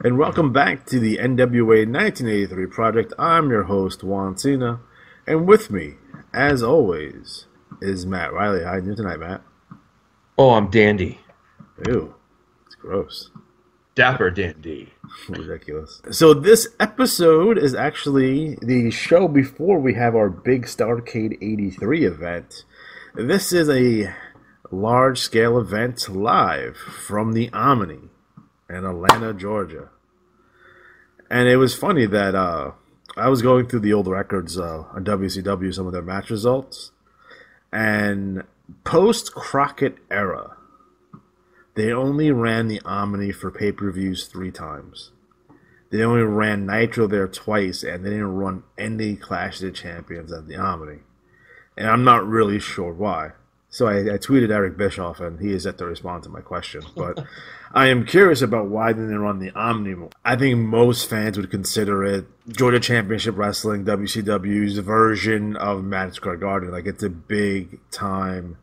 And welcome back to the NWA 1983 project. I'm your host, Juan Cena, and with me, as always, is Matt Riley. How are you doing tonight, Matt? Oh, I'm dandy. Ew, it's gross. Dapper dandy. Ridiculous. So this episode is actually the show before we have our big Starrcade 83 event. This is a large-scale event live from the Omni in Atlanta, Georgia. And it was funny that I was going through the old records on WCW, some of their match results, and post Crockett era, they only ran the Omni for pay-per-views 3 times. They only ran Nitro there twice, and they didn't run any Clash of the Champions at the Omni. And I'm not really sure why. So I tweeted Eric Bischoff, and he is yet to respond to my question. But I am curious about why they didn't run the Omni. I think most fans would consider it Georgia Championship Wrestling, WCW's version of Madison Square Garden. Like, it's a big time,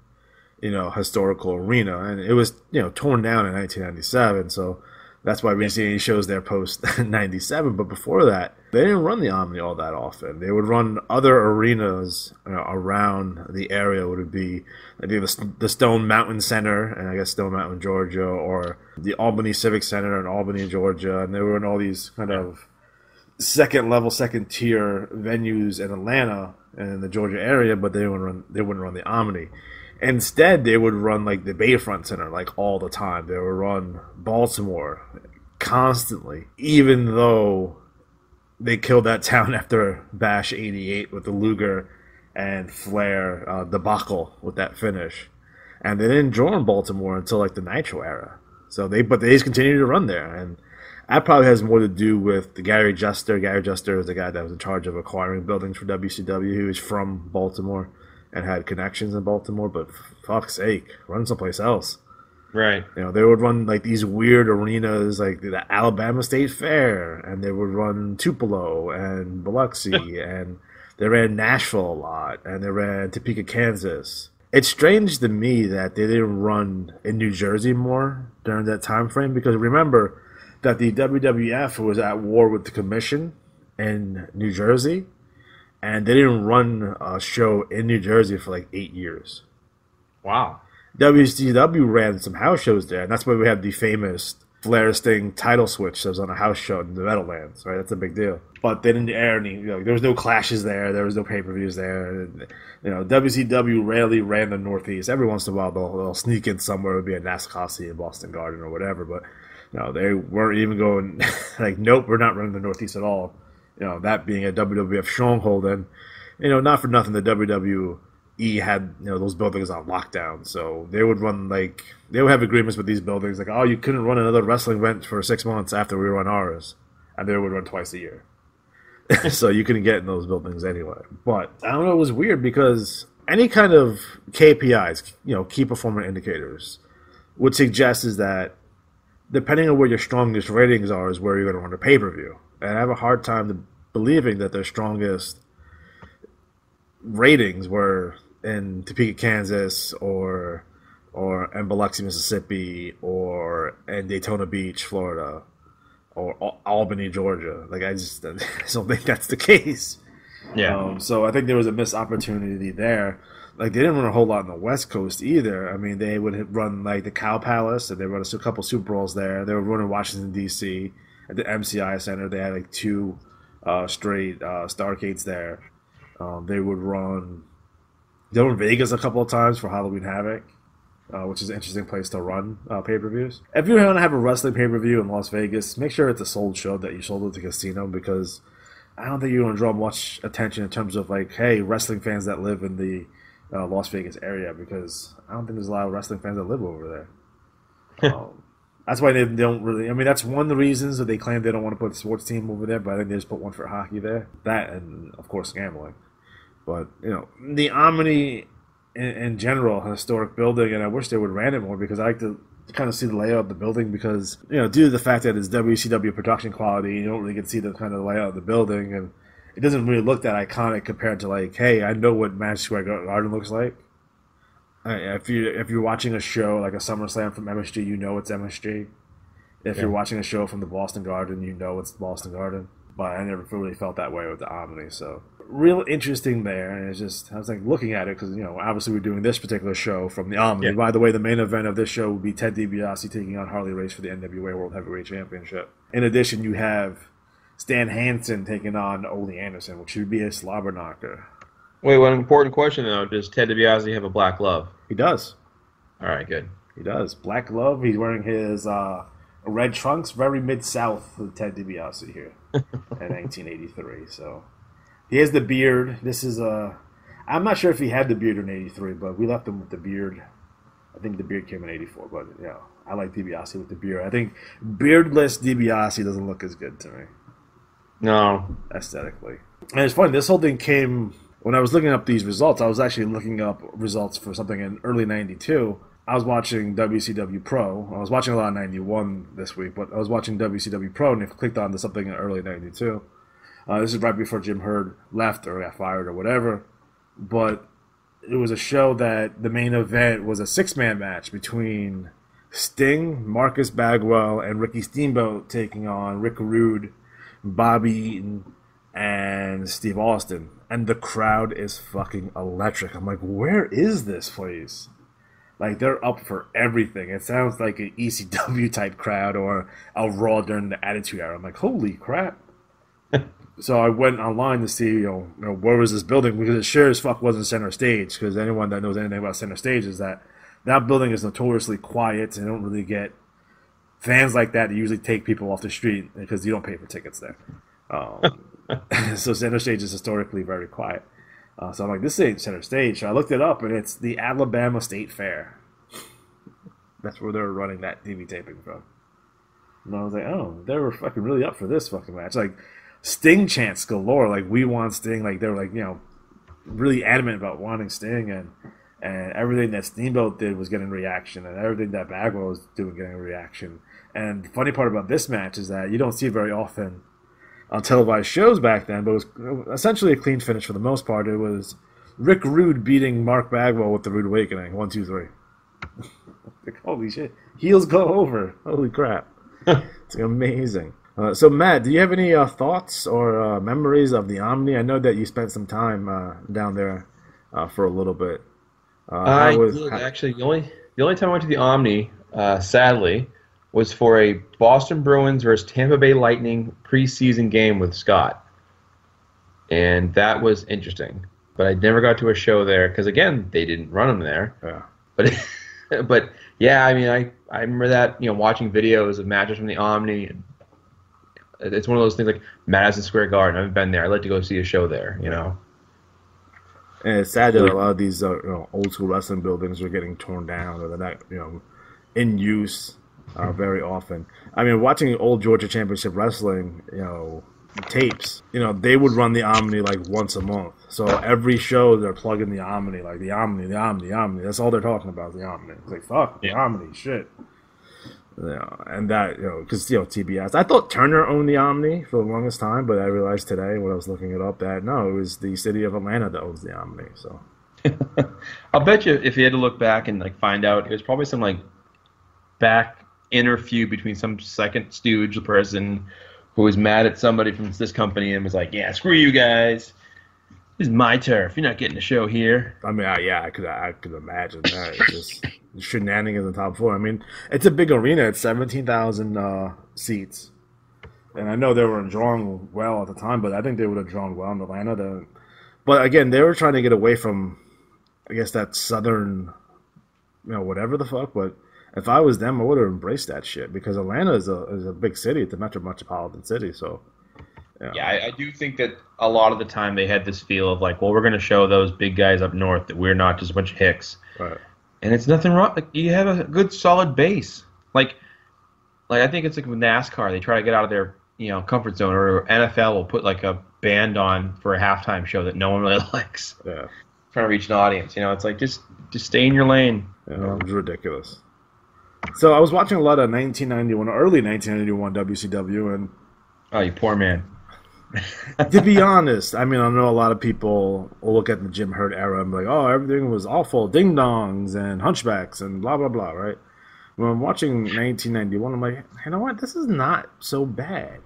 historical arena. And it was, torn down in 1997. So that's why we didn't see any shows there post 97. But before that, they didn't run the Omni all that often. They would run other arenas around the area. Would it be like the Stone Mountain Center, and I guess Stone Mountain, Georgia, or the Albany Civic Center in Albany, Georgia. And they were in all these kind of second level, second tier venues in Atlanta and in the Georgia area, but they wouldn't run the Omni. Instead, they would run like the Bayfront Center like all the time. They would run Baltimore constantly, even though they killed that town after Bash 88 with the Luger and Flair debacle with that finish. And they didn't join Baltimore until like the Nitro era. But they just continued to run there. And that probably has more to do with the Gary Juster. Gary Juster is the guy that was in charge of acquiring buildings for WCW. He was from Baltimore and had connections in Baltimore, but for fuck's sake, run someplace else. Right. They would run like these weird arenas like the Alabama State Fair, and they would run Tupelo and Biloxi, and they ran Nashville a lot, and they ran Topeka, Kansas. It's strange to me that they didn't run in New Jersey more during that time frame, because remember that the WWF was at war with the Commission in New Jersey, and they didn't run a show in New Jersey for like 8 years. Wow. WCW ran some house shows there, and that's why we have the famous Flair Sting title switch that was on a house show in the Meadowlands, right? That's a big deal. But they didn't air any, there was no clashes there, there was no pay-per-views there. WCW rarely ran the Northeast. Every once in a while, they'll sneak in somewhere. It would be a Nascassi in Boston Garden or whatever, but they weren't even going, like, nope, we're not running the Northeast at all. That being a WWF stronghold, and not for nothing, the WWE had those buildings on lockdown, so they would run they would have agreements with these buildings, like, oh, you couldn't run another wrestling event for 6 months after we run ours, and they would run twice a year, so you couldn't get in those buildings anyway. But I don't know, it was weird because any kind of KPIs, key performance indicators, would suggest is that depending on where your strongest ratings are is where you're going to run a pay-per-view. And I have a hard time believing that their strongest ratings were in Topeka, Kansas, or in Biloxi, Mississippi, or in Daytona Beach, Florida, or Albany, Georgia. Like, I just don't think that's the case. Yeah. So I think there was a missed opportunity there. Like, they didn't run a whole lot on the West Coast either. I mean, they would run like the Cow Palace, and they run a couple Super Bowls there. They would run in Washington D.C. at the MCI Center. They had like 2 straight Starrcades there. They would run Vegas a couple of times for Halloween Havoc, which is an interesting place to run pay-per-views. If you're going to have a wrestling pay-per-view in Las Vegas, make sure it's a sold show that you sold at the casino, because I don't think you're going to draw much attention in terms of like, hey, wrestling fans that live in the Las Vegas area, because I don't think there's a lot of wrestling fans that live over there. That's why they don't really. I mean, that's one of the reasons that they claim they don't want to put a sports team over there, but I think they just put one for hockey there. That, and of course gambling. But the Omni in general, a historic building, and I wish they would ran it more, because I like to kind of see the layout of the building, because due to the fact that it's WCW production quality, you don't really get to see the kind of layout of the building, and it doesn't really look that iconic compared to like, hey, I know what Madison Square Garden looks like. If you're watching a show like a SummerSlam from MSG, you know it's MSG. If you're watching a show from the Boston Garden, you know it's the Boston Garden. But I never really felt that way with the Omni. So real interesting there. And it's just, I was like looking at it because, obviously we're doing this particular show from the Omni. Yeah. By the way, the main event of this show would be Ted DiBiase taking on Harley Race for the NWA World Heavyweight Championship. In addition, you have Stan Hansen taking on Ole Anderson, which should be a slobber knocker. Wait, one important question though: does Ted DiBiase have a black glove? He does. All right, good. He does. Black glove. He's wearing his red trunks. Very Mid-South with Ted DiBiase here in 1983. So he has the beard. This is I'm not sure if he had the beard in 83, but we left him with the beard. I think the beard came in 84, but I like DiBiase with the beard. I think beardless DiBiase doesn't look as good to me. No. Aesthetically. And it's funny, this whole thing came, when I was looking up these results, I was actually looking up results for something in early 92. I was watching WCW Pro. I was watching a lot of 91 this week, but I was watching WCW Pro, and if you clicked on to something in early 92, this is right before Jim Herd left or got fired or whatever, but it was a show that the main event was a six-man match between Sting, Marcus Bagwell, and Ricky Steamboat taking on Rick Rude, Bobby Eaton, and Steve Austin. And the crowd is fucking electric. I'm like, where is this place? Like, they're up for everything. It sounds like an ECW type crowd or a Raw during the Attitude Era. I'm like, holy crap. So I went online to see, where was this building? Because it sure as fuck wasn't Center Stage. Because anyone that knows anything about Center Stage is that building is notoriously quiet and they don't really get fans like that. They usually take people off the street because you don't pay for tickets there. So Center Stage is historically very quiet. So I'm like, this ain't Center Stage. So I looked it up, and it's the Alabama State Fair. That's where they're running that TV taping from. And I was like, oh, they were fucking really up for this fucking match. Like, Sting chants galore. Like, we want Sting. Like, they were like, really adamant about wanting Sting, and everything that Steamboat did was getting reaction, and everything that Bagwell was doing getting a reaction. And the funny part about this match is that you don't see it very often on televised shows back then, but it was essentially a clean finish for the most part. It was Rick Rude beating Mark Bagwell with the Rude Awakening. 1, 2, 3. Like, holy shit. Heels go over. Holy crap. It's amazing. So, Matt, do you have any thoughts or memories of the Omni? I know that you spent some time down there for a little bit. Actually, the only time I went to the Omni, sadly, was for a Boston Bruins versus Tampa Bay Lightning preseason game with Scott. And that was interesting. But I never got to a show there because, again, they didn't run them there. Yeah. But yeah, I mean, I remember that, watching videos of matches from the Omni. And it's one of those things like Madison Square Garden. I haven't been there. I'd like to go see a show there, And it's sad that a lot of these old school wrestling buildings are getting torn down or they're not, in use very often. I mean, watching old Georgia Championship Wrestling, tapes, they would run the Omni like once a month. So every show they're plugging the Omni, like the Omni, the Omni, the Omni. That's all they're talking about, the Omni. It's like, fuck, the Omni, shit. And that, because, TBS. I thought Turner owned the Omni for the longest time, but I realized today when I was looking it up that, no, it was the city of Atlanta that owns the Omni, so. I'll bet you if you had to look back and, find out, it was probably some, back inner feud between some second stooge person who was mad at somebody from this company and was like, yeah, screw you guys. This is my turf. You're not getting a show here. I mean, I could imagine that. It's just shenanigans in the top floor. I mean, it's a big arena. It's 17,000 seats. And I know they were drawing well at the time, but I think they would have drawn well in Atlanta. But again, they were trying to get away from, I guess, that southern, whatever the fuck. But if I was them, I would have embraced that shit because Atlanta is a big city. It's a metropolitan city, so. Yeah, I do think that a lot of the time they had this feel of well, we're going to show those big guys up north that we're not just a bunch of hicks. Right. And it's nothing wrong. You have a good, solid base. I think it's like with NASCAR. They try to get out of their comfort zone, or NFL will put a band on for a halftime show that no one really likes. Yeah. Trying to reach an audience. It's like just stay in your lane. Yeah, it was ridiculous. So I was watching a lot of early 1991 WCW, and oh, you poor man. To be honest, I mean, I know a lot of people will look at the Jim Herd era and be like, oh, everything was awful, ding-dongs and hunchbacks and blah, blah, blah, right? when I'm watching 1991, I'm like, you know what? This is not so bad.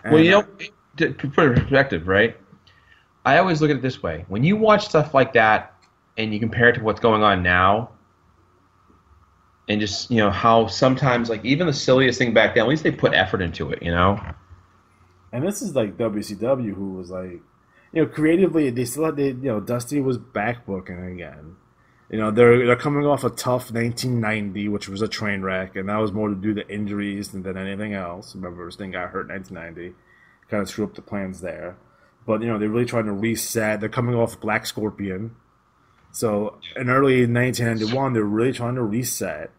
And well, you know, to put it in perspective, right? I always look at it this way. When you watch stuff like that and you compare it to what's going on now, and just, you know, how sometimes, like, even the silliest thing back then, at least they put effort into it, you know? And this is like WCW, who was like, you know, creatively, they still had, you know, Dusty was back booking again. You know, they're coming off a tough 1990, which was a train wreck, and that was more to do the injuries than anything else. Remember, Sting got hurt in 1990, kind of screwed up the plans there. But, you know, they're really trying to reset. They're coming off Black Scorpion. So, in early 1991, they're really trying to reset.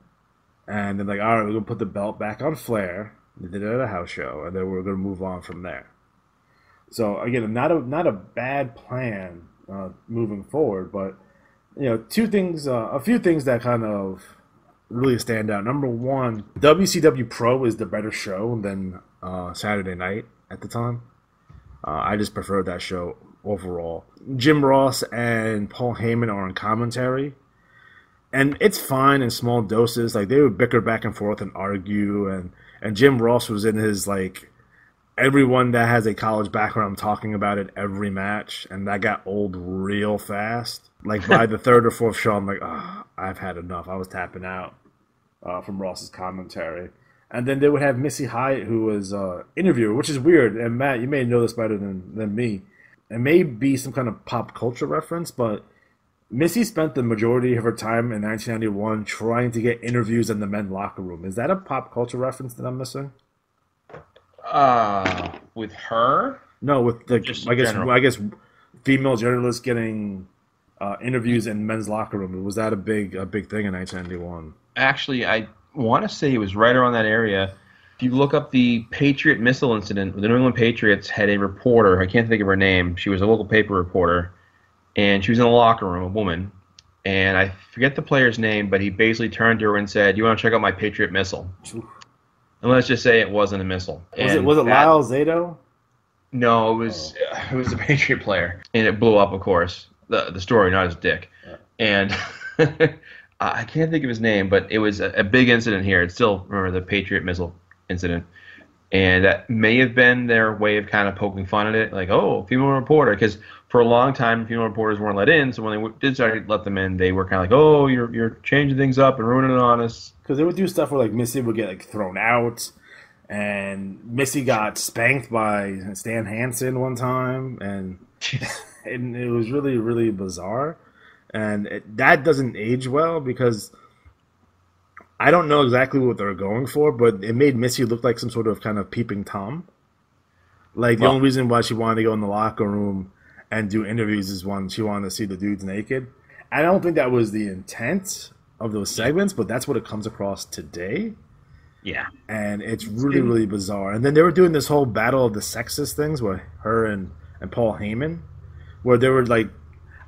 And they're like, all right, we're going to put the belt back on Flair. They did it at a house show, and then we're going to move on from there. So, again, not a bad plan moving forward, but, you know, a few things that kind of really stand out. Number one, WCW Pro is the better show than Saturday Night at the time. I just preferred that show overall. Jim Ross and Paul Heyman are on commentary, and it's fine in small doses. Like, they would bicker back and forth and argue, and Jim Ross was in his, like, everyone that has a college background talking about it every match, and that got old real fast. Like, by the third or fourth show, I'm like, oh, I've had enough. I was tapping out from Ross's commentary. And then they would have Missy Hyatt, who was interviewer, which is weird. And Matt, you may know this better than me. It may be some kind of pop culture reference, but Missy spent the majority of her time in 1991 trying to get interviews in the men's locker room. Is that a pop culture reference that I'm missing? With her? No, with the I guess female journalists getting interviews in men's locker room. Was that a big thing in 1991? Actually, I want to say it was right around that area. If you look up the Patriot missile incident, the New England Patriots had a reporter. I can't think of her name. She was a local paper reporter, and she was in the locker room, a woman. And I forget the player's name, but he basically turned to her and said, "You want to check out my Patriot missile?" And let's just say it wasn't a missile. Was it Lyle Zato? No, it was a Patriot player, and it blew up, of course. The story, not his dick. Yeah. And I can't think of his name, but it was a big incident here. It's still, remember, the Patriot missile incident. And that may have been their way of kind of poking fun at it, like, oh, female reporter. Because for a long time, female reporters weren't let in. So when they did start to let them in, they were kind of like, oh, you're changing things up and ruining it on us. Because they would do stuff where, like, Missy would get, like, thrown out. And Missy got spanked by Stan Hansen one time. And it was really, really bizarre. And that doesn't age well because I don't know exactly what they're going for, but it made Missy look like some sort of kind of peeping Tom. Like, the only reason why she wanted to go in the locker room and do interviews is when she wanted to see the dudes naked. I don't think that was the intent of those segments, but that's what it comes across today. Yeah. And it's really, really bizarre. And then they were doing this whole battle of the sexist things with her and Paul Heyman, where they were like,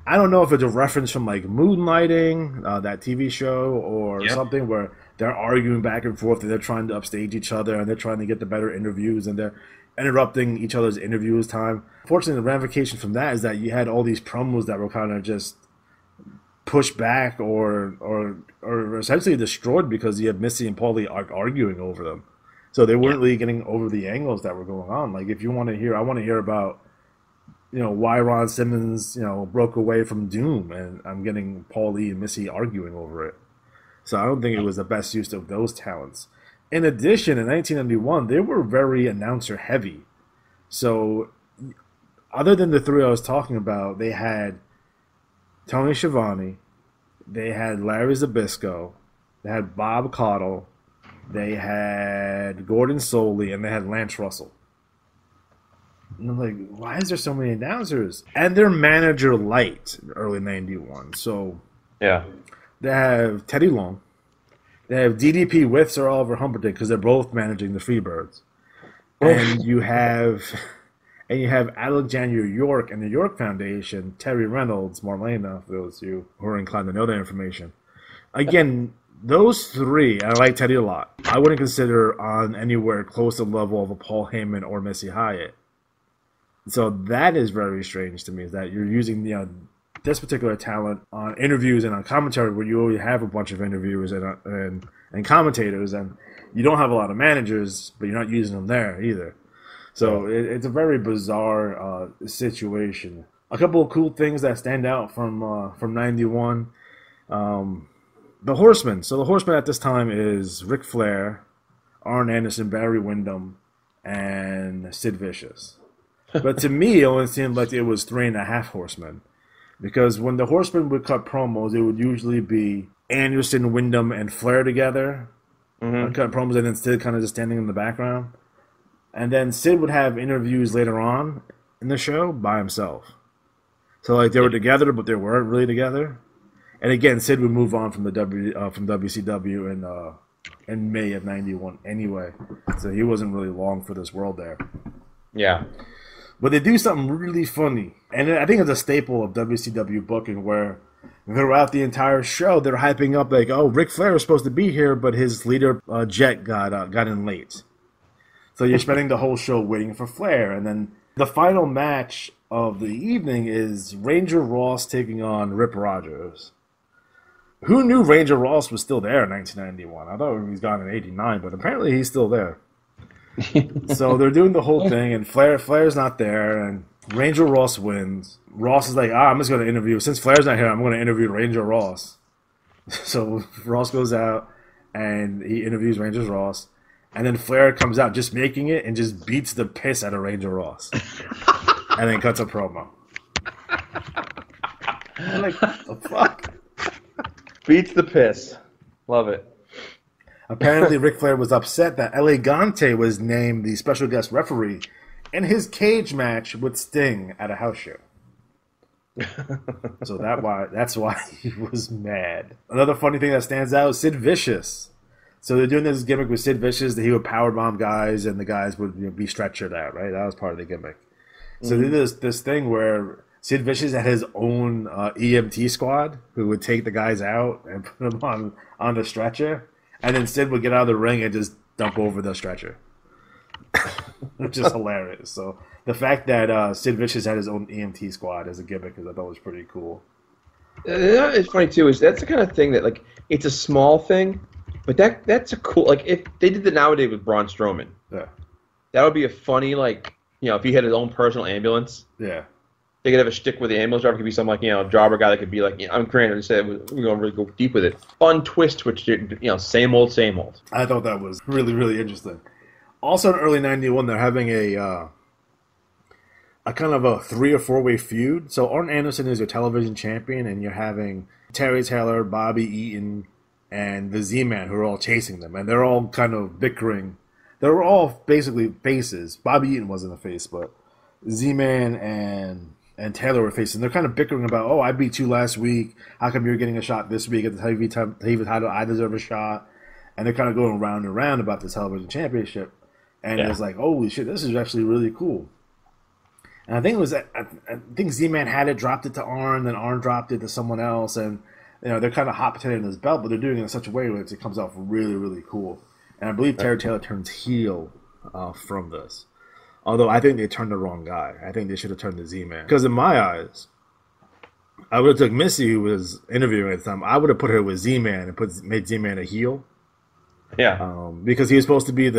I don't know if it's a reference from like Moonlighting, that TV show, or something where they're arguing back and forth and they're trying to upstage each other and they're trying to get the better interviews and they're interrupting each other's interviews time. Fortunately, the ramification from that is that you had all these promos that were kind of just pushed back or essentially destroyed because you have Missy and Paulie arguing over them. So they weren't really getting over the angles that were going on. Like, if you want to hear, I want to hear about, you know, why Ron Simmons, you know, broke away from Doom, and I'm getting Paulie and Missy arguing over it. So I don't think it was the best use of those talents. In addition, in 1991, they were very announcer heavy. So other than the three I was talking about, they had Tony Schiavone, they had Larry Zbyszko, they had Bob Caudle, they had Gordon Soley, and they had Lance Russell. And I'm like, why is there so many announcers? And they're manager light, early 91. So yeah, they have Teddy Long. They have DDP with Sir Oliver Humperdinck because they're both managing the Freebirds. And you have Alexander York and the York Foundation, Terry Reynolds, Marlena, for those of you who are inclined to know that information. Again, those three, I like Teddy a lot. I wouldn't consider on anywhere close to the level of a Paul Heyman or Missy Hyatt. So that is very strange to me, is that you're using, you know, this particular talent on interviews and on commentary where you already have a bunch of interviewers and and commentators, and you don't have a lot of managers, but you're not using them there either. So it's a very bizarre situation. A couple of cool things that stand out from '91. The Horsemen. So the Horsemen at this time is Ric Flair, Arn Anderson, Barry Windham, and Sid Vicious. But to me, it only seemed like it was 3.5 Horsemen. Because when the Horsemen would cut promos, it would usually be Anderson, Windham, and Flair together. Cut promos, and then Sid kind of just standing in the background. And then Sid would have interviews later on in the show by himself. So like they were together, but they weren't really together. And again, Sid would move on from the from WCW in May of '91 anyway, so he wasn't really long for this world there. Yeah, but they do something really funny, and I think it's a staple of WCW booking where throughout the entire show they're hyping up like, "Oh, Ric Flair was supposed to be here, but his leader Jet got in late." So you're spending the whole show waiting for Flair, and then the final match of the evening is Ranger Ross taking on Rip Rogers. Who knew Ranger Ross was still there in 1991? I thought he was gone in '89, but apparently he's still there. So they're doing the whole thing, and Flair's not there, and Ranger Ross wins. Ross is like, I'm just going to interview. Since Flair's not here, I'm going to interview Ranger Ross. So Ross goes out, and he interviews Ranger Ross, and then Flair comes out just making it and just beats the piss out of Ranger Ross. And then cuts a promo. I'm like, what the fuck? Beats the piss. Love it. Apparently, Ric Flair was upset that Elegante was named the special guest referee in his cage match with Sting at a house show. So that's why he was mad. Another funny thing that stands out is Sid Vicious. So they're doing this gimmick with Sid Vicious that he would powerbomb guys and the guys would be stretchered out, right? That was part of the gimmick. So they did this thing where Sid Vicious had his own EMT squad who would take the guys out and put them on the stretcher, and then Sid would get out of the ring and just dump over the stretcher, which is hilarious. So the fact that Sid Vicious had his own EMT squad as a gimmick, I thought was pretty cool. It's funny too. Is that's the kind of thing that like it's a small thing, but that's a cool like if they did that nowadays with Braun Strowman. Yeah, that would be a funny like if he had his own personal ambulance. Yeah. They could have a shtick with the ambulance driver. Could be some like jobber guy that could be like, I'm granted to say we're going to really go deep with it. Fun twist, which same old, same old. I thought that was really, really interesting. Also in early '91, they're having a kind of a 3 or 4 way feud. So Arn Anderson is your television champion, and you're having Terry Taylor, Bobby Eaton, and the Z-Man who are all chasing them, and they're all kind of bickering. They're all basically faces. Bobby Eaton wasn't a face, but Z-Man and Taylor were facing. They're kind of bickering about, I beat you last week. How come you're getting a shot this week at the TV title? I deserve a shot. And they're kind of going round and round about the television championship. And it's like, holy shit, this is actually really cool. And I think it was, I think Z-Man had it, dropped it to Arn, then Arn dropped it to someone else. And, they're kind of hot potatoing this belt, but they're doing it in such a way where it comes off really, really cool. And I believe Terry Taylor turns heel from this. Although I think they turned the wrong guy. I think they should have turned the Z-Man. Because in my eyes, I would have took Missy, who was interviewing at the time, I would have put her with Z-Man and made Z-Man a heel. Yeah. Because he was supposed to be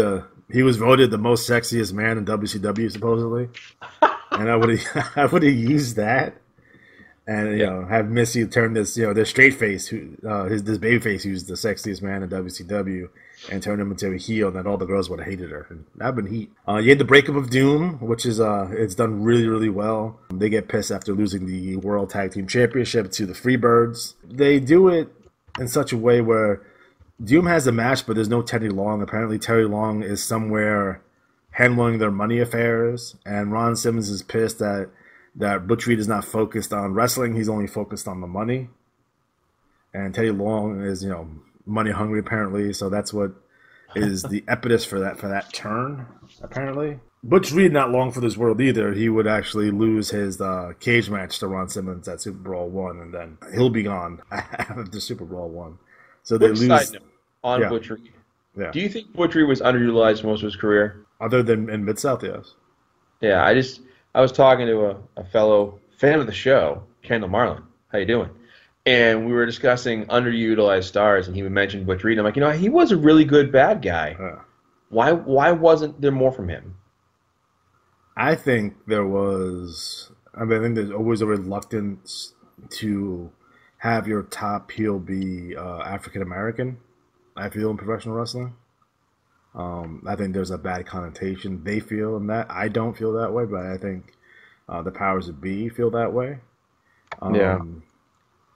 he was voted the most sexiest man in WCW, supposedly. And I would have used that. And, have Missy turn this, this straight face, this baby face who's the sexiest man in WCW, and turn him into a heel, and then all the girls would have hated her. And that'd been heat. You had the breakup of Doom, which is, it's done really, really well. They get pissed after losing the World Tag Team Championship to the Freebirds. They do it in such a way where Doom has a match, but there's no Teddy Long. Apparently Terry Long is somewhere handling their money affairs, and Ron Simmons is pissed that Butch Reed is not focused on wrestling. He's only focused on the money. And Teddy Long is, money hungry apparently, so that's what is the impetus for that turn, apparently. Butch Reed not long for this world either. He would actually lose his cage match to Ron Simmons at Super Brawl 1, and then he'll be gone after Super Brawl 1. So they lose. Side note on Butch Reed. Yeah. Do you think Butch Reed was underutilized for most of his career? Other than in Mid-South, yes. Yeah, I was talking to a fellow fan of the show, Kendall Marlin. How you doing? And we were discussing underutilized stars, and he mentioned Butch Reed. I'm like, he was a really good bad guy. Why wasn't there more from him? I think there was. I think there's always a reluctance to have your top heel be African American. I feel in professional wrestling. I think there's a bad connotation they feel in that. I don't feel that way, but I think the powers that be feel that way. Yeah.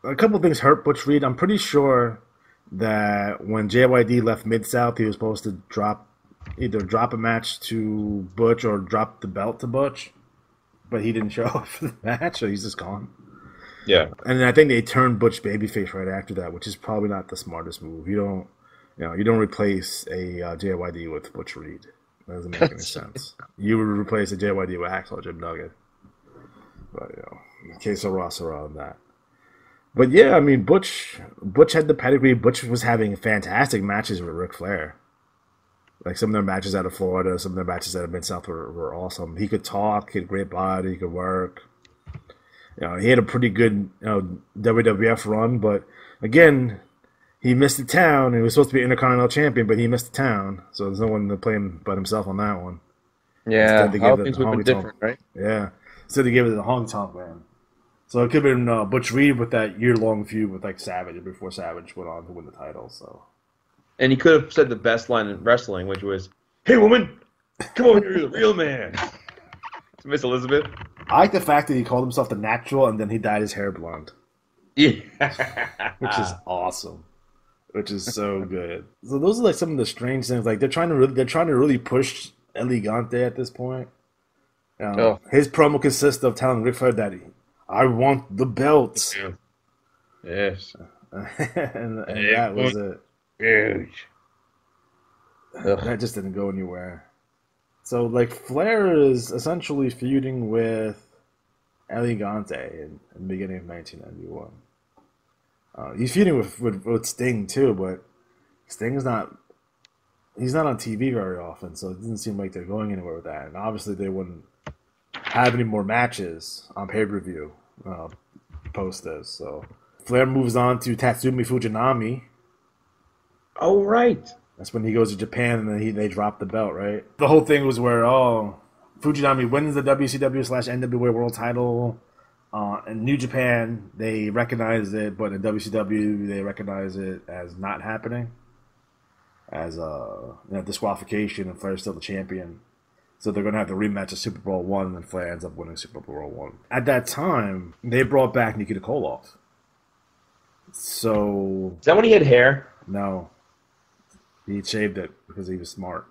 A couple of things hurt Butch Reed. I'm pretty sure that when JYD left Mid South, he was supposed to either drop a match to Butch or drop the belt to Butch, but he didn't show up for the match, so he's just gone. Yeah, and I think they turned Butch babyface right after that, which is probably not the smartest move. You don't replace a JYD with Butch Reed. That doesn't make any sense. You would replace a JYD with Hacksaw Jim Duggan, but queso Rossera on that. But yeah, I mean, Butch had the pedigree. Butch was having fantastic matches with Ric Flair. Like some of their matches out of Florida, some of their matches out of Mid-South were awesome. He could talk, he had a great body, he could work. He had a pretty good WWF run, but again, he missed the town. He was supposed to be Intercontinental Champion, but he missed the town, so there's no one to play him but himself on that one. Yeah, how things would have been different, right? Yeah, instead they gave it to the Honky Tonk Man. So it could have been Butch Reed with that year-long feud with like Savage before Savage went on to win the title. So, and he could have said the best line in wrestling, which was, "Hey, woman, come on, you're the real man." To Miss Elizabeth. I like the fact that he called himself the Natural and then he dyed his hair blonde. Yeah, which is awesome. Which is so good. So those are like some of the strange things. Like they're trying to really push El Gigante at this point. His promo consists of telling Ric Flair that I want the belts. Yes. and that was it. Huge. That just didn't go anywhere. So, like, Flair is essentially feuding with El Gigante in the beginning of 1991. He's feuding with Sting, too, but Sting's not... He's not on TV very often, so it doesn't seem like they're going anywhere with that. And obviously they wouldn't have any more matches on pay-per-view post this. So Flair moves on to Tatsumi Fujinami. Oh, right. That's when he goes to Japan and then they drop the belt, right? The whole thing was where, Fujinami wins the WCW/NWA World title. In New Japan, they recognize it, but in WCW, they recognize it as not happening. As disqualification, and Flair's still the champion. So they're going to have the rematch of Super Bowl I, and Flair ends up winning Super Bowl I. At that time, they brought back Nikita Koloff. So... Is that when he had hair? No. He shaved it because he was smart.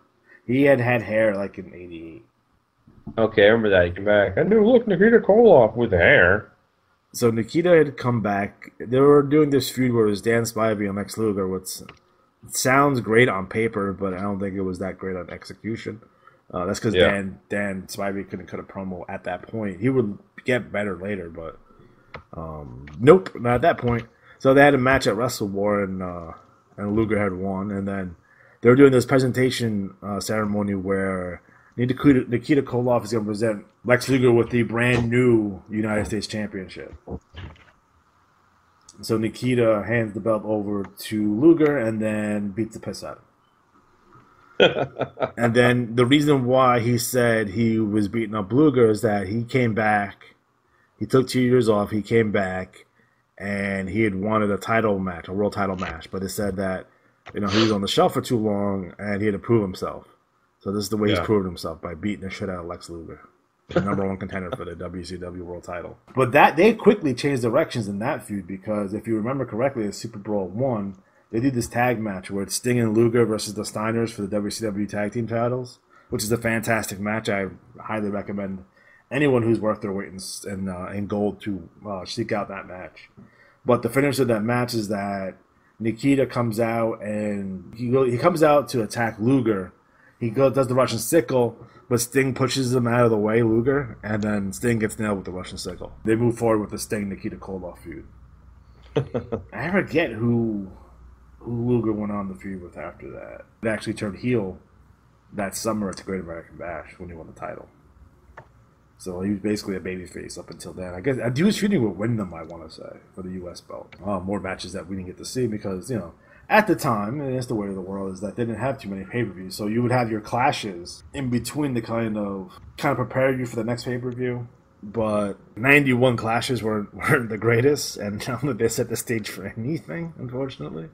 He had hair like in 88. Okay, I remember that. He came back. I knew, look, Nikita Koloff with hair. So Nikita had come back. They were doing this feud where it was Dan Spivey and Lex Luger, which sounds great on paper, but I don't think it was that great on execution. That's because Dan Spivey couldn't cut a promo at that point. He would get better later, but nope, not at that point. So they had a match at Wrestle War, and Luger had won, and then they were doing this presentation ceremony where Nikita Koloff is going to present Lex Luger with the brand new United States Championship. So Nikita hands the belt over to Luger and then beats the piss out of him. And then the reason why he said he was beating up Luger is that he came back. He took 2 years off. He came back, and he had wanted a title match, a world title match. But it said that he was on the shelf for too long, and he had to prove himself. So this is the way he's proved himself, by beating the shit out of Lex Luger, the number one contender for the WCW World Title. But they quickly changed directions in that feud, because if you remember correctly, at Super Bowl I, they did this tag match where it's Sting and Luger versus the Steiners for the WCW Tag Team titles, which is a fantastic match. I highly recommend anyone who's worth their weight in gold to seek out that match. But the finish of that match is that Nikita comes out, and he comes out to attack Luger. He does the Russian sickle, but Sting pushes him out of the way, Luger, and then Sting gets nailed with the Russian sickle. They move forward with the Sting-Nikita Koloff feud. I forget who Luger went on the feud with after that. It actually turned heel that summer at the Great American Bash when he won the title. So he was basically a babyface up until then. I guess he was feuding with Wyndham, I want to say, for the U.S. belt. More matches that we didn't get to see because, at the time, and it's the way of the world, is that they didn't have too many pay-per-views. So you would have your clashes in between to kind of prepare you for the next pay-per-view. But 91 clashes weren't the greatest, and now that they set the stage for anything, unfortunately.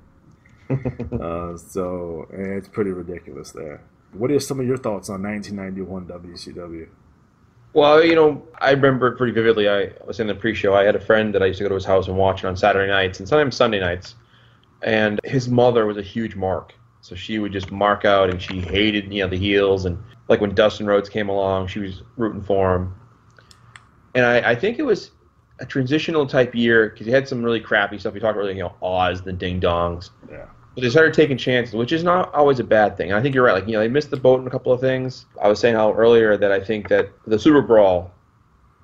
So it's pretty ridiculous there. What are some of your thoughts on 1991 WCW? Well, I remember it pretty vividly. I was in the pre-show. I had a friend that I used to go to his house and watch it on Saturday nights and sometimes Sunday nights. And his mother was a huge mark. So she would just mark out, and she hated, the heels. And like when Dustin Rhodes came along, she was rooting for him. And I think it was a transitional type year because he had some really crappy stuff. We talked about, Oz, the Ding Dongs. Yeah. But they started taking chances, which is not always a bad thing. And I think you're right. Like, they missed the boat in a couple of things. I was saying earlier that I think that the Super Brawl,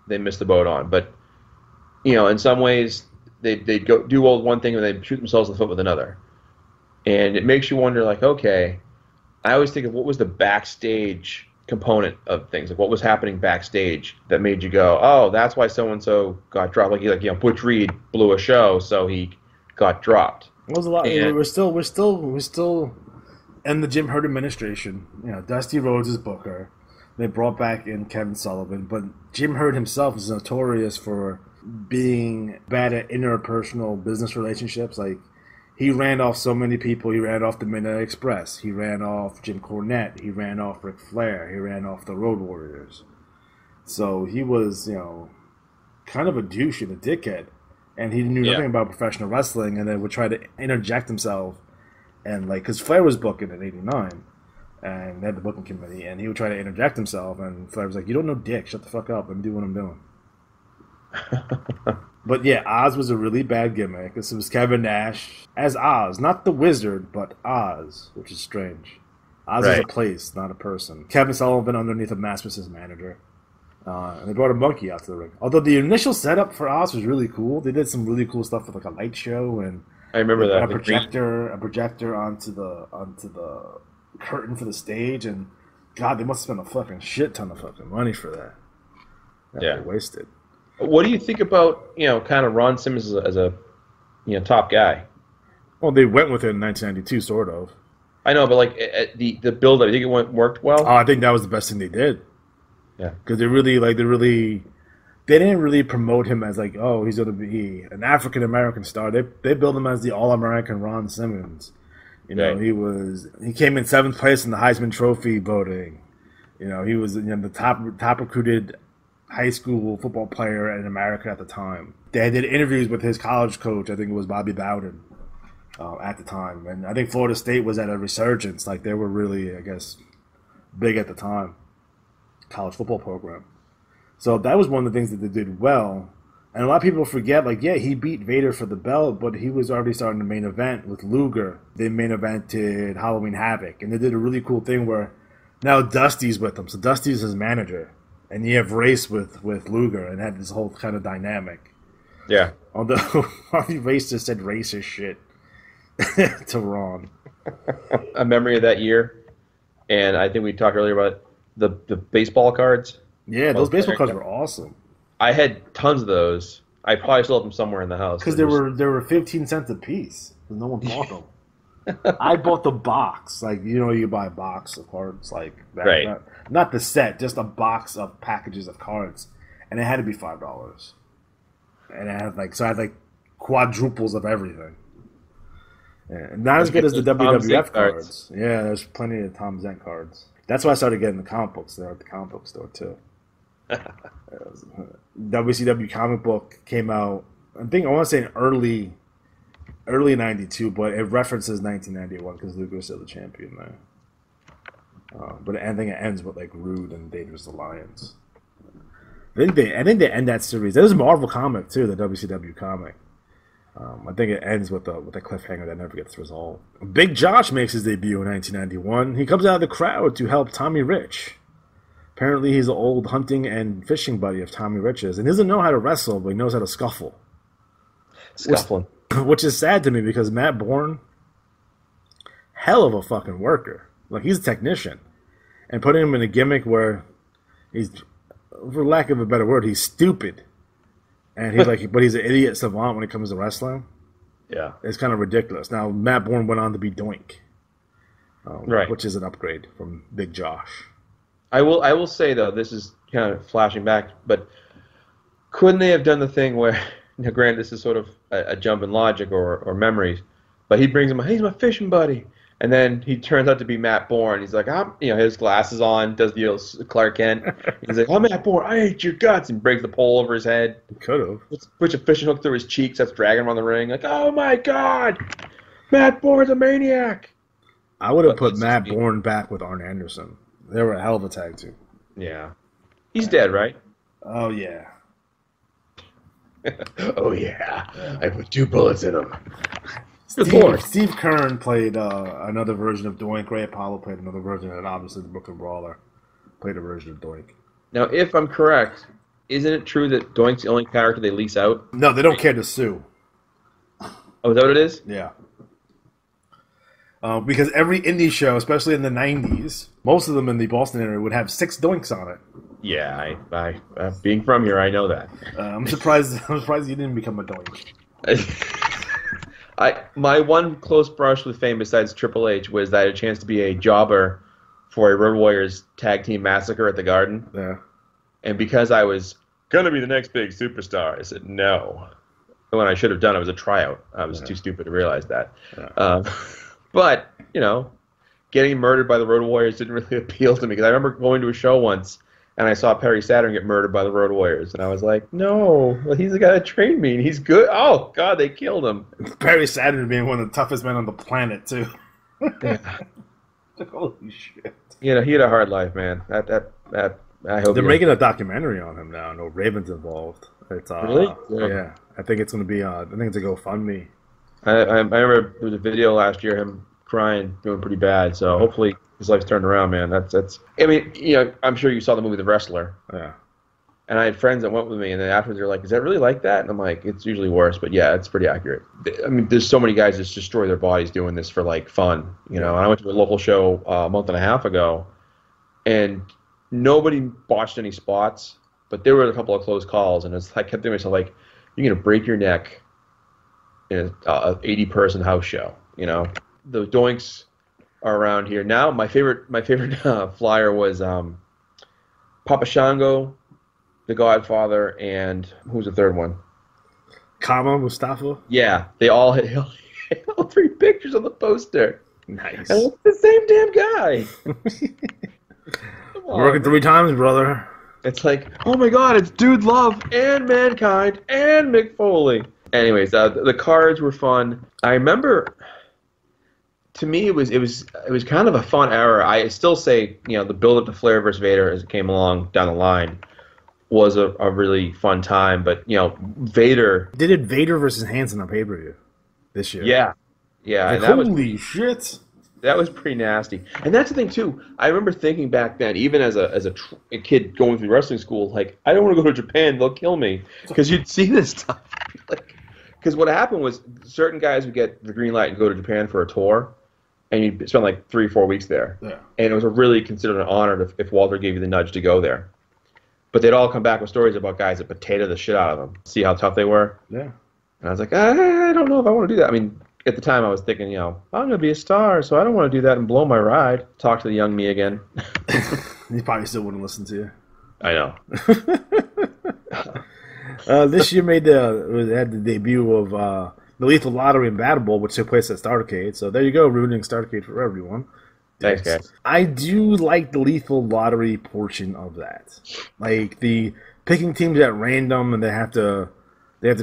they missed the boat on. But, in some ways, they'd go do one thing and they'd shoot themselves in the foot with another. And it makes you wonder, like, okay, I always think of what was the backstage component of things. Like, what was happening backstage that made you go, oh, that's why so-and-so got dropped. Like Butch Reed blew a show, so he got dropped. It was a lot. And we're still in the Jim Herd administration. Dusty Rhodes is booker. They brought back in Kevin Sullivan, but Jim Herd himself is notorious for being bad at interpersonal business relationships. Like, he ran off so many people. He ran off the Midnight Express. He ran off Jim Cornette. He ran off Ric Flair. He ran off the Road Warriors. So he was, kind of a douche and a dickhead. And he knew nothing about professional wrestling, and then would try to interject himself. And, because Flair was booking in '89, and they had the booking committee, and he would try to interject himself, and Flair was like, you don't know dick, shut the fuck up, and do what I'm doing. But yeah, Oz was a really bad gimmick. This was Kevin Nash as Oz, not the Wizard, but Oz, which is strange. Oz is a place, not a person. Kevin Sullivan underneath a mask was his manager. And they brought a monkey out to the ring. Although the initial setup for Oz was really cool. They did some really cool stuff with a light show and I remember that a projector onto the curtain for the stage. And God, they must have spent a fucking shit ton of fucking money for that. They wasted. What do you think about kind of Ron Simmons as a top guy? Well, they went with it in 1992, sort of. I know, but the build up, I think it worked well. I think that was the best thing they did. Yeah, because they didn't really promote him as he's going to be an African American star. They built him as the All American Ron Simmons. He came in 7th place in the Heisman Trophy voting. He was the top recruited high school football player in America at the time. They did interviews with his college coach. I think it was Bobby Bowden at the time, and I think Florida State was at a resurgence. Like, they were really, I guess, big at the time. College football program. So that was one of the things that they did well. And a lot of people forget, he beat Vader for the belt, but he was already starting the main event with Luger. They main evented Halloween Havoc. And they did a really cool thing where now Dusty's with them. So Dusty's his manager. And you have Race with Luger and had this whole kind of dynamic. Yeah. Although Race just said racist shit to Ron. A memory of that year, and I think we talked earlier about the baseball cards. Yeah, those baseball cards were awesome. I had tons of those. I probably still have them somewhere in the house. Because they were 15 cents a piece. No one bought them. I bought the box. You buy a box of cards like that. Right. Not the set, just a box of packages of cards. And it had to be $5. And I had quadruples of everything. Yeah, not as good as the WWF cards. Yeah, there's plenty of Tom Zenk cards. That's why I started getting the comic books there at the comic book store, too. WCW comic book came out, I want to say in early 92, but it references 1991 because Luger was still the champion there. But I think it ends with Rude and Dangerous Alliance. I think they end that series. There's a Marvel comic too, the WCW comic. I think it ends with a cliffhanger that never gets resolved. Big Josh makes his debut in 1991. He comes out of the crowd to help Tommy Rich. Apparently, he's an old hunting and fishing buddy of Tommy Rich's, and he doesn't know how to wrestle, but he knows how to scuffle. Scuffling. Which is sad to me because Matt Bourne, hell of a fucking worker. He's a technician. And putting him in a gimmick where he's for lack of a better word, he's stupid, and he's like, but he's an idiot savant when it comes to wrestling. Yeah, it's kind of ridiculous. Now Matt Bourne went on to be Doink, right, which is an upgrade from Big Josh. I will say though, this is kind of flashing back, but couldn't they have done the thing where, now granted, this is sort of a jump in logic or memories, but he brings him, hey, he's my fishing buddy. And then he turns out to be Matt Bourne. He's like, his glasses on, does the old Clark Kent. He's like, I'm Matt Bourne. I hate your guts. And breaks the pole over his head. Could have. Puts a fishing hook through his cheeks. That's dragging him on the ring. Like, oh my God, Matt Bourne's a maniac. I would have put Matt Bourne back with Arn Anderson. They were a hell of a tag team. Yeah. He's dead, right? Oh, yeah. Oh, yeah. I put 2 bullets in him. Steve Kern played another version of Doink. Ray Apollo played another version, and obviously the Brooklyn Brawler played a version of Doink. Now, if I'm correct, isn't it true that Doink's the only character they lease out? No, they don't care to sue. Oh, is that what it is? Yeah. Because every indie show, especially in the 90s, most of them in the Boston area would have 6 Doinks on it. Yeah, I being from here, I know that. I'm surprised you didn't become a Doink. My one close brush with fame besides Triple H was that I had a chance to be a jobber for a Road Warriors tag team massacre at the Garden. Yeah. And because I was going to be the next big superstar, I said no. And what I should have done, it was a tryout. I was too stupid to realize that. Yeah. But, getting murdered by the Road Warriors didn't really appeal to me, because I remember going to a show once and I saw Perry Saturn get murdered by the Road Warriors, and I was like, no, well, he's the guy that trained me, and he's good. Oh, God, they killed him. Perry Saturn being one of the toughest men on the planet, too. Yeah. Holy shit. He had a hard life, man. I hope they're making a documentary on him now. No, Raven's involved. It's really? Yeah. I think it's going to be. I think it's a GoFundMe. I remember there was a video last year, him crying, doing pretty bad. So hopefully his life's turned around, man. That's. I mean, I'm sure you saw the movie The Wrestler. Yeah. And I had friends that went with me, and then afterwards they're like, "Is that really like that?" And I'm like, "It's usually worse, but yeah, it's pretty accurate." I mean, there's so many guys that just destroy their bodies doing this for like fun, And I went to a local show a month and a half ago, and nobody botched any spots, but there were a couple of close calls, and I kept thinking to myself, like, you're gonna break your neck in an 80-person house show, The Doinks are around here now. My favorite flyer was Papa Shango, The Godfather, and who's the third one? Kama Mustafa? Yeah, they all had all 3 pictures on the poster. Nice. And it's the same damn guy. Working 3 times, brother. It's like, oh my God, it's Dude Love and Mankind and Mick Foley. Anyways, the cards were fun. I remember, to me, it was kind of a fun era. I still say, the build up to Flair versus Vader as it came along down the line was a really fun time. But Vader. They did Vader versus Hansen on pay-per-view this year. Yeah. Like, holy shit. That was pretty nasty. And that's the thing, too. I remember thinking back then, even as a kid going through wrestling school, like, I don't want to go to Japan. They'll kill me. Because you'd see this stuff. Because what happened was certain guys would get the green light and go to Japan for a tour, and you'd spend like 3 or 4 weeks there. Yeah. And it was really considered an honor if Walter gave you the nudge to go there. But they'd all come back with stories about guys that potato the shit out of them, see how tough they were. Yeah. And I was like, I don't know if I want to do that. I mean, at the time I was thinking, I'm going to be a star, so I don't want to do that and blow my ride. Talk to the young me again. He probably still wouldn't listen to you. I know. This year had the debut of the Lethal Lottery and Battle Bowl, which took place at Starrcade. So there you go, ruining Starrcade for everyone. Thanks, guys. I do like the Lethal Lottery portion of that. Like the picking teams at random, and they have to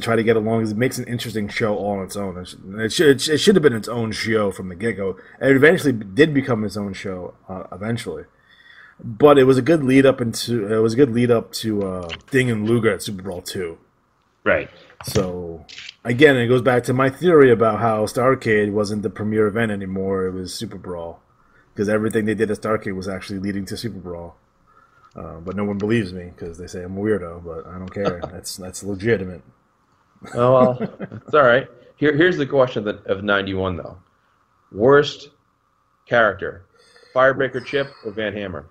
try to get along. It makes an interesting show all on its own. It should have been its own show from the get-go. It eventually did become its own show eventually. But it was a good lead up to Sting and Luger at Super Brawl 2. Right. So again, it goes back to my theory about how Starrcade wasn't the premier event anymore. It was Super Brawl, because everything they did at Starrcade was actually leading to Super Brawl. But no one believes me because they say I'm a weirdo. But I don't care. That's legitimate. Oh well, it's all right. Here's the question of '91 though. Worst character: Firebreaker Chip or Van Hammer?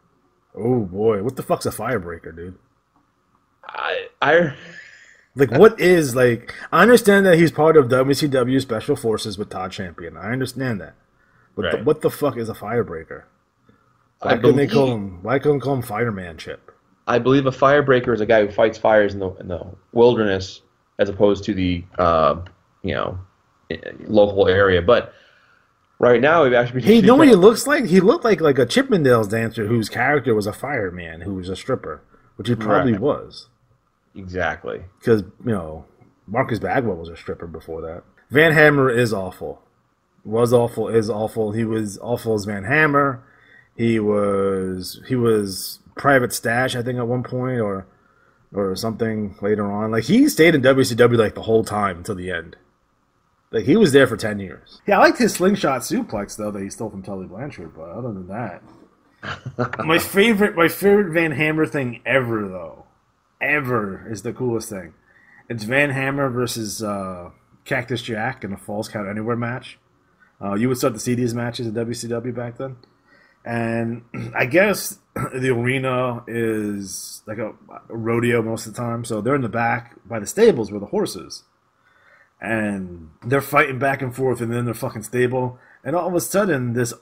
Oh boy, what the fuck's a Firebreaker, dude? I Like, what is, like, I understand that he's part of WCW Special Forces with Todd Champion. I understand that. But right. what the fuck is a firebreaker? I believe Why couldn't they call him Fireman Chip? I believe a firebreaker is a guy who fights fires in the wilderness as opposed to the you know local area. But right now, we've actually Hey, you know what he looks like? He looked like a Chippendales dancer whose character was a fireman who was a stripper, which he probably was. Exactly. Because, Marcus Bagwell was a stripper before that. Van Hammer is awful. Was awful, is awful. He was awful as Van Hammer. He was Private Stash, I think, at one point, or something later on. Like, he stayed in WCW like the whole time until the end. Like, he was there for 10 years. Yeah, I liked his slingshot suplex, though, that he stole from Tully Blanchard, but other than that. my favorite Van Hammer thing ever, though, is the coolest thing. It's Van Hammer versus Cactus Jack in a Falls Count Anywhere match. You would start to see these matches in WCW back then. And I guess the arena is like a rodeo most of the time. So they're in the back by the stables where the horses. And they're fighting back and forth in their fucking stable. And all of a sudden, this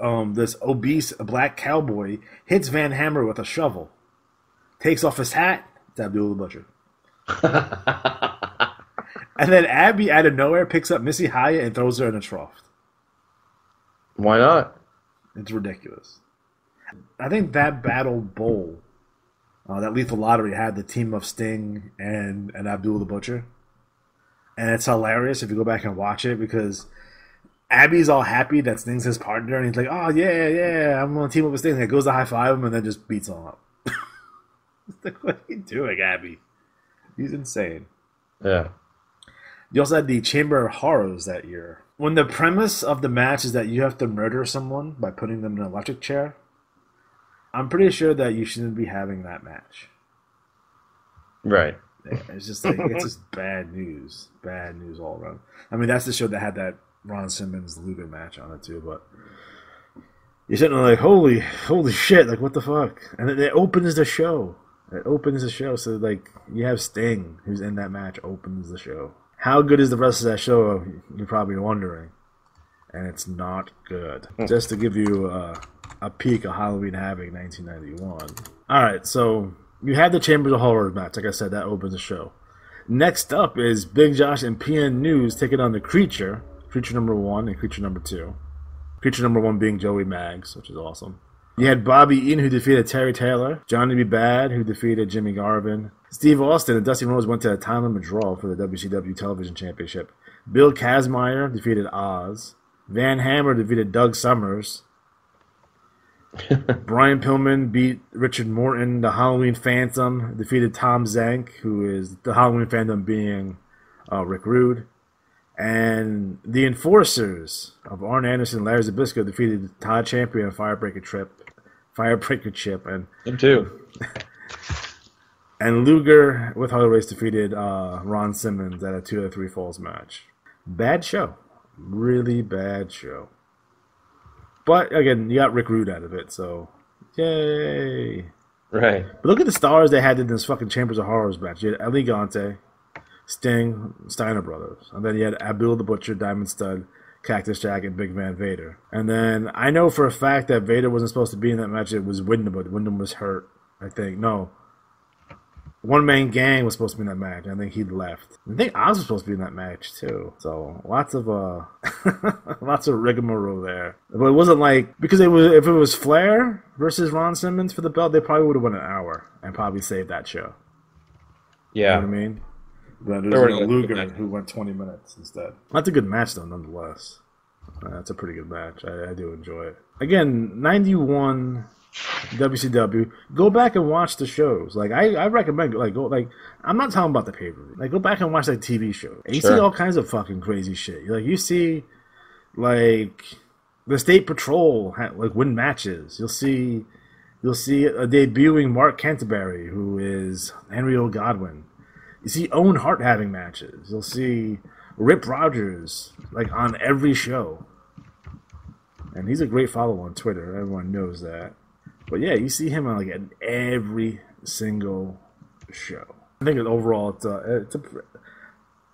obese black cowboy hits Van Hammer with a shovel. Takes off his hat. It's Abdul the Butcher. And then Abby, out of nowhere, picks up Missy Hyatt and throws her in a trough. Why not? It's ridiculous. I think that Battle Bowl, that Lethal Lottery had the team of Sting and Abdul the Butcher. And it's hilarious if you go back and watch it because Abby's all happy that Sting's his partner. And he's like, oh, yeah, I'm going to team up with Sting. And he goes to high-five him and then just beats him up. It's like, what are you doing, Abby? He's insane. Yeah. You also had the Chamber of Horrors that year. When the premise of the match is that you have to murder someone by putting them in an electric chair, I'm pretty sure that you shouldn't be having that match. Right. Yeah, it's just like, it's just bad news. Bad news all around. I mean, that's the show that had that Ron Simmons Luger match on it too, but you're sitting there like, holy shit, like what the fuck? And it opens the show. So like you have Sting, who's in that match, opens the show. How good is the rest of that show? You're probably wondering. And it's not good. Just to give you a peek of Halloween Havoc 1991. Alright, so you had the Chambers of Horror match. Like I said, that opens the show. Next up is Big Josh and PN News taking on the Creature. Creature number 1 and Creature number 2. Creature number 1 being Joey Maggs, which is awesome. You had Bobby Eaton, who defeated Terry Taylor. Johnny B. Bad, who defeated Jimmy Garvin. Steve Austin and Dusty Rhodes went to a time limit draw for the WCW Television Championship. Bill Kazmaier defeated Oz. Van Hammer defeated Doug Summers. Brian Pillman beat Richard Morton. The Halloween Phantom defeated Tom Zank, who is the Halloween Phantom being Rick Rude. And the Enforcers of Arn Anderson and Larry Zbyszko defeated Todd Champion and Firebreaker Chip, and him too. And Luger with Harley Race defeated Ron Simmons at a 2 out of 3 falls match. Bad show. Really bad show. But again, you got Rick Rude out of it, so yay. Right. But look at the stars they had in this fucking Chambers of Horrors match. You had El Gigante, Sting, Steiner Brothers. And then you had Abdul the Butcher, Diamond Stud, Cactus Jack, and Big Van Vader. And then I know for a fact that Vader wasn't supposed to be in that match. It was Wyndham, but Wyndham was hurt, I think. No. One Man Gang was supposed to be in that match. I think he left. I think Oz was supposed to be in that match too. So lots of rigmarole there. But it wasn't like, because if it was Flair versus Ron Simmons for the belt, they probably would have won an hour and probably saved that show. Yeah. You know what I mean? But there's Luger who went 20 minutes instead. That's a good match though, nonetheless. That's a pretty good match. I do enjoy it. Again, 91 WCW. Go back and watch the shows. Like I recommend, I'm not talking about the pay-per-view. Like go back and watch like TV shows. And you see all kinds of fucking crazy shit. Like you see, like the State Patrol win matches. You'll see a debuting Mark Canterbury, who is Henry O. Godwin. You see Owen Hart having matches. You'll see Rip Rogers on every show. And he's a great follow on Twitter. Everyone knows that. But yeah, you see him on every single show. I think overall it's a.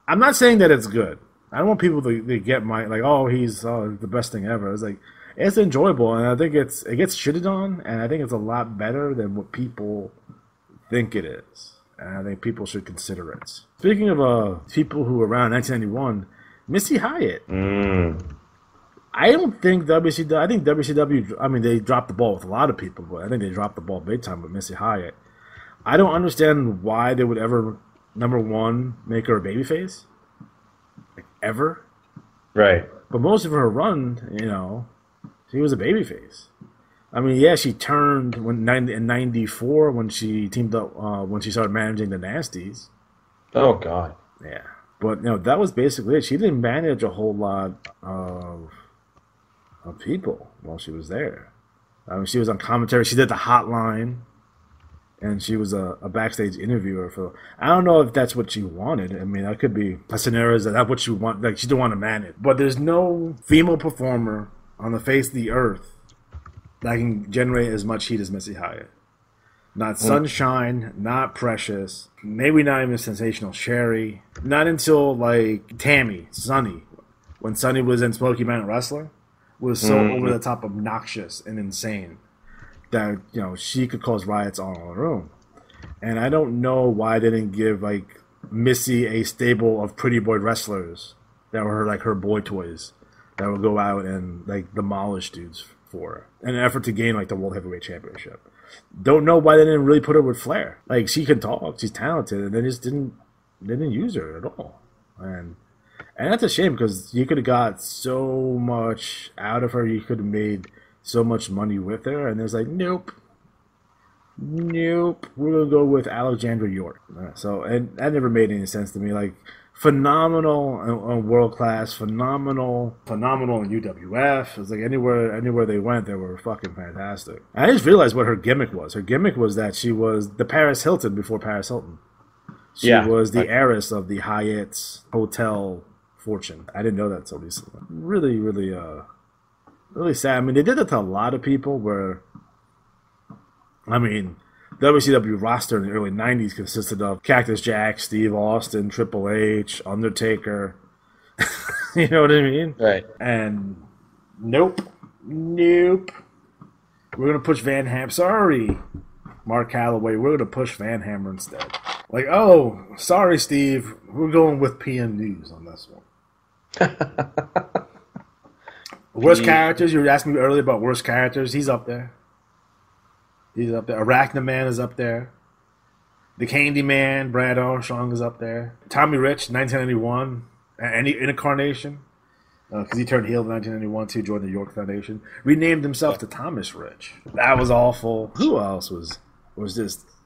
I'm not saying that it's good. I don't want people to get my like, oh, he's the best thing ever. It's like it's enjoyable, and I think it gets shitted on, and I think it's a lot better than what people think it is, and I think people should consider it. Speaking of people who were around 1991, Missy Hyatt. I don't think WCW. I think WCW. I mean, they dropped the ball with a lot of people, but I think they dropped the ball big time with Missy Hyatt. I don't understand why they would ever, number one, make her a babyface, like ever. Right. But most of her run, she was a babyface. I mean, yeah, she turned in '94 when she teamed up when she started managing the Nasties. Oh God. Yeah, but that was basically it. She didn't manage a whole lot of people while she was there. I mean, she was on commentary. She did the hotline, and she was a backstage interviewer for. I don't know if that's what she wanted. I mean, that could be a scenario that that's what she want. Like she didn't want to manage. But there's no female performer on the face of the earth that can generate as much heat as Missy Hyatt. Not Sunshine, not Precious, maybe not even Sensational Sherry. Not until like Tammy, Sunny, when Sunny was in Smoky Mountain Wrestling, was so over the top obnoxious and insane that she could cause riots all in her own. And I don't know why they didn't give like Missy a stable of pretty boy wrestlers that were her boy toys that would go out and like demolish dudes for her in an effort to gain like the World Heavyweight Championship. Don't know why they didn't really put her with Flair. Like she can talk, she's talented, and they just didn't use her at all. And that's a shame because you could have got so much out of her. You could have made so much money with her, and there's like, nope, we're gonna go with Alexandra York. So, and that never made any sense to me. Like, phenomenal and world class, phenomenal in UWF. It's like anywhere they went, they were fucking fantastic. And I just realized what her gimmick was. Her gimmick was that she was the Paris Hilton before Paris Hilton. She was the heiress of the Hyatt hotel fortune. I didn't know that so recently. Really, really, really sad. I mean, they did that to a lot of people where, I mean, WCW roster in the early 90s consisted of Cactus Jack, Steve Austin, Triple H, Undertaker. You know what I mean? Right. And nope. We're going to push Van Ham. Sorry, Mark Calloway. We're going to push Van Hammer instead. Like, oh, sorry, Steve. We're going with PN News on this one. Worst characters. You were asking me earlier about worst characters. He's up there. Arachnaman is up there. The Candyman, Brad Armstrong is up there. Tommy Rich, 1991. Any incarnation. Because he turned heel in 1991 too, joined the York Foundation. Renamed himself to Thomas Rich. That was awful. Who else was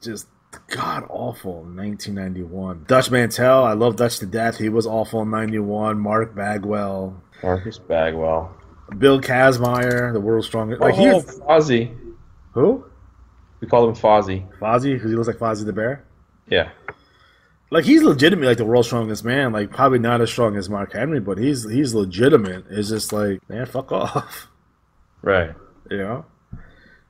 just god awful in 1991? Dutch Mantell. I love Dutch to death. He was awful in 91. Mark Bagwell. Marcus Bagwell. Bill Kazmaier, the world's strongest. Fozzy. Who? We call him Fozzy. Fozzy? Because he looks like Fozzy the Bear? Yeah. Like, he's legitimately like the world's strongest man. Like, probably not as strong as Mark Henry, but he's legitimate. It's just like, man, fuck off. Right. It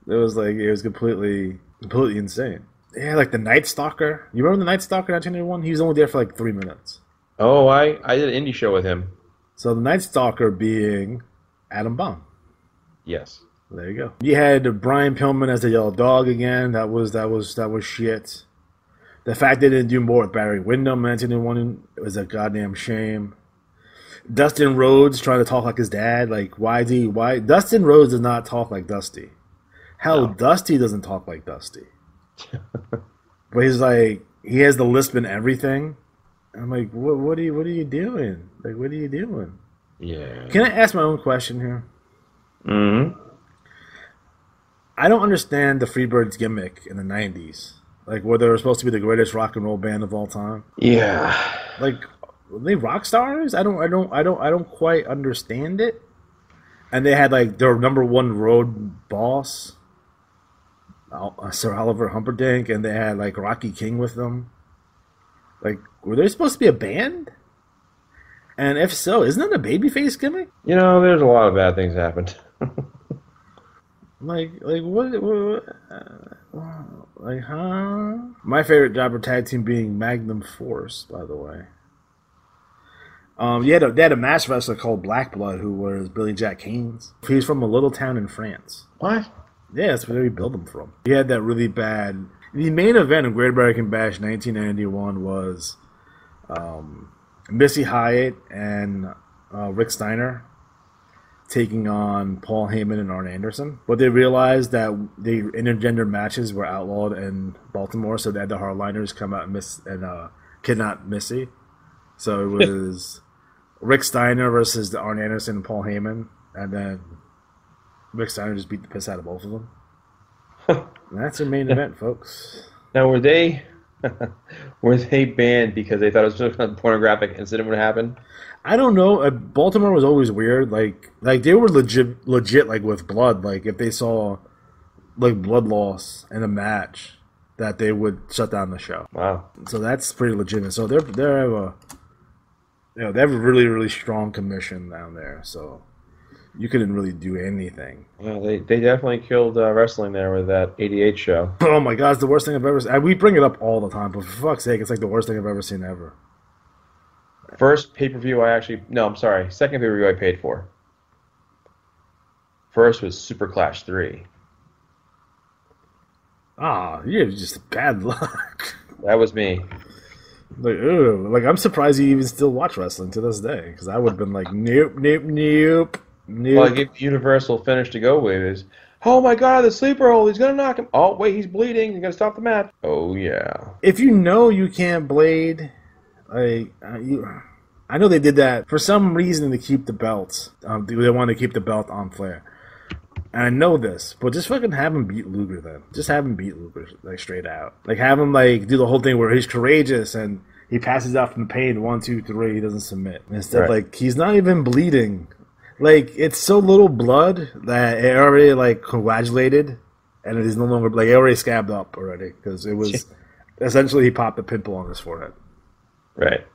was completely insane. Yeah, like the Night Stalker. You remember the Night Stalker in 1981? He was only there for like 3 minutes. Oh, I did an indie show with him. So the Night Stalker being Adam Bomb. Yes. There you go. You had Brian Pillman as the Yellow Dog again. That was shit. The fact they didn't do more with Barry Windham in 1991 was a goddamn shame. Dustin Rhodes trying to talk like his dad. Like, why Dustin Rhodes does not talk like Dusty. Hell, no. Dusty doesn't talk like Dusty. But he's like, he has the lisp and everything. I'm like, what are you doing? Like, what are you doing? Yeah. Can I ask my own question here? Mm-hmm. I don't understand the Freebirds gimmick in the 90s. Like, where they were supposed to be the greatest rock and roll band of all time. Yeah. Like, were they rock stars? I don't quite understand it. And they had like their number one road boss, Sir Oliver Humperdinck, and they had like Rocky King with them. Like, were they supposed to be a band? And if so, isn't that a babyface gimmick? There's a lot of bad things happened. like, what? Like, huh? My favorite jobber tag team being Magnum Force, by the way. They had a mass wrestler called Black Blood who was Billy Jack Haynes. He's from a little town in France. What? Yeah, that's where we built him from. He had that really bad... The main event of Great American Bash 1991 was Missy Hyatt and Rick Steiner taking on Paul Heyman and Arn Anderson. But they realized that the intergender matches were outlawed in Baltimore, so they had the Hardliners come out and kidnap Missy. So it was Rick Steiner versus the Arn Anderson and Paul Heyman, and then Rick Steiner just beat the piss out of both of them. That's their main event, folks. Now, were they banned because they thought it was a pornographic incident would happen? I don't know. Baltimore was always weird. Like they were legit, like with blood. Like if they saw like blood loss in a match, that they would shut down the show. Wow. So that's pretty legitimate. So they have a really, really strong commission down there. So you couldn't really do anything. Well, they definitely killed wrestling there with that '88 show. Oh my God, it's the worst thing I've ever seen. We bring it up all the time, but for fuck's sake, it's like the worst thing I've ever seen ever. First pay-per-view second pay-per-view I paid for. First was Super Clash 3. Ah, you have just bad luck. That was me. Like, ew. Like, I'm surprised you even still watch wrestling to this day, because I would have been like, nope. Well, I gave the universal finish to go with is, oh my God, the sleeper hold, he's going to knock him. Oh, wait, he's bleeding. You're going to stop the match. Oh, yeah. If you know you can't blade, I know they did that for some reason to keep the belt. They wanted to keep the belt on Flair. And I know this, but just fucking have him beat Luger then. Just have him beat Luger, like, straight out. Like, have him, like, do the whole thing where he's courageous and he passes out from the pain, 1, 2, 3, he doesn't submit. Instead, right. Like, he's not even bleeding. Like, it's so little blood that it already, like, coagulated, and it is no longer, like, it already scabbed up already, because it was, essentially, he popped a pimple on his forehead. Right.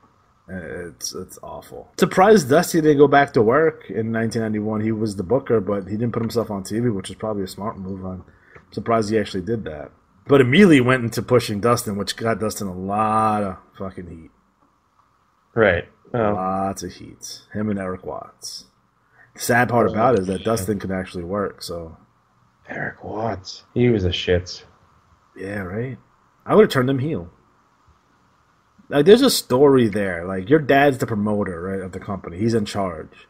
It's awful. Surprised Dusty didn't go back to work in 1991. He was the booker, but he didn't put himself on TV, which is probably a smart move. I'm surprised he actually did that. But immediately went into pushing Dustin, which got Dustin a lot of fucking heat. Right. Oh. Lots of heat. Him and Eric Watts. The sad part about it is that Dustin could actually work, so. Eric Watts. He was a shits. Yeah, right? I would have turned him heel. Like, there's a story there. Like, your dad's the promoter, right, of the company. He's in charge.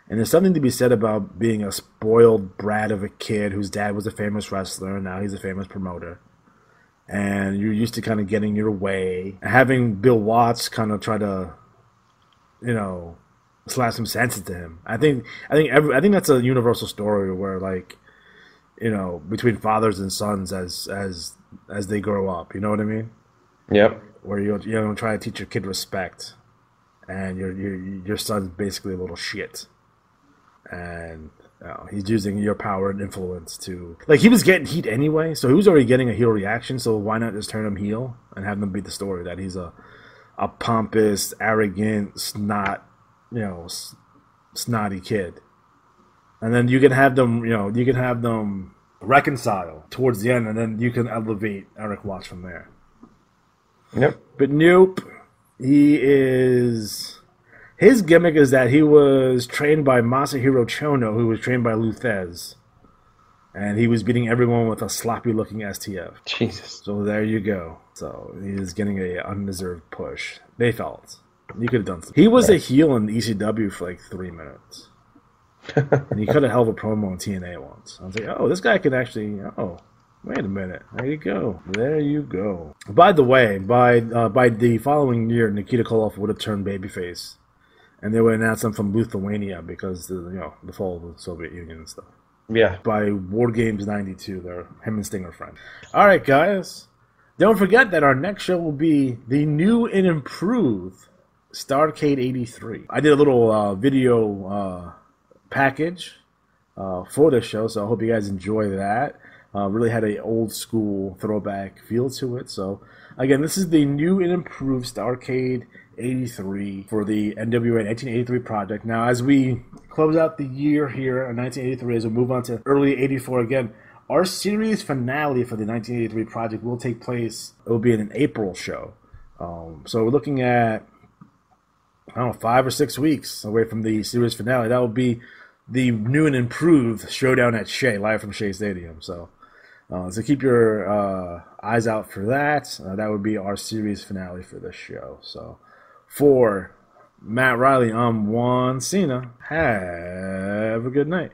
And there's something to be said about being a spoiled brat of a kid whose dad was a famous wrestler, and now he's a famous promoter. And you're used to kind of getting your way. Having Bill Watts kind of try to, slap some sense into him. I think that's a universal story where, like, between fathers and sons as they grow up. You know what I mean? Yep. Where you don't try to teach your kid respect, and your son's basically a little shit, and he's using your power and influence to, like, he was getting heat anyway, so he was already getting a heel reaction. So why not just turn him heel and have them beat the story that he's a pompous, arrogant, snotty kid, and then you can have them reconcile towards the end, and then you can elevate Eric Watts from there. Yep. But nope. His gimmick is that he was trained by Masahiro Chono, who was trained by Lou Thesz. And he was beating everyone with a sloppy-looking STF. Jesus. So there you go. So he's getting an undeserved push. They felt. You could have done something. He was a heel in ECW for like 3 minutes. And he could have held a promo on TNA once. I was like, oh, this guy could actually... Wait a minute. There you go. There you go. By the way, by the following year, Nikita Koloff would have turned babyface, and they would announce him from Lithuania because the fall of the Soviet Union and stuff. Yeah. By War Games '92, they're him and Sting are friends. All right, guys. Don't forget that our next show will be the new and improved Starrcade '83. I did a little video package for this show, so I hope you guys enjoy that. Really had a old school throwback feel to it. So again, this is the new and improved Starrcade '83 for the NWA 1983 project. Now, as we close out the year here in 1983, as we move on to early '84 again, Our series finale for the 1983 project will take place. It will be in an April show. So we're looking at, I don't know, 5 or 6 weeks away from the series finale. That will be the new and improved Showdown at Shea, live from Shea Stadium. So keep your eyes out for that. That would be our series finale for this show. So for Matt Riley, I'm Juan Cena. Have a good night.